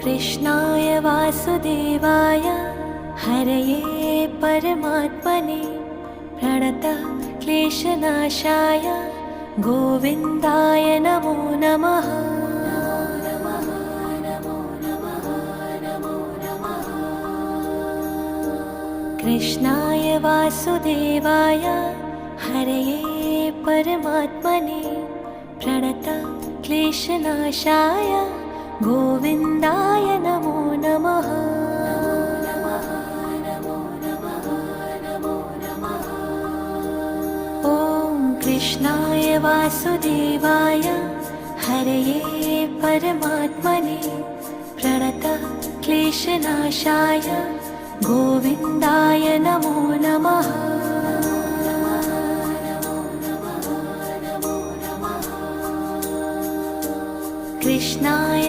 कृष्णाय वासुदेवाय हरये परमात्मने प्रणतः क्लेशनाशाय गोविन्दाय नमो नमः। कृष्णाय वासुदेवाय हरये परमात्मने प्रणतः क्लेशनाशाय गोविन्दाय नमो नमः। ॐ कृष्णाय वासुदेवाय हरये परमात्मने प्रणतः क्लेशनाशाय गोविन्दाय नमो नमः। कृष्णाय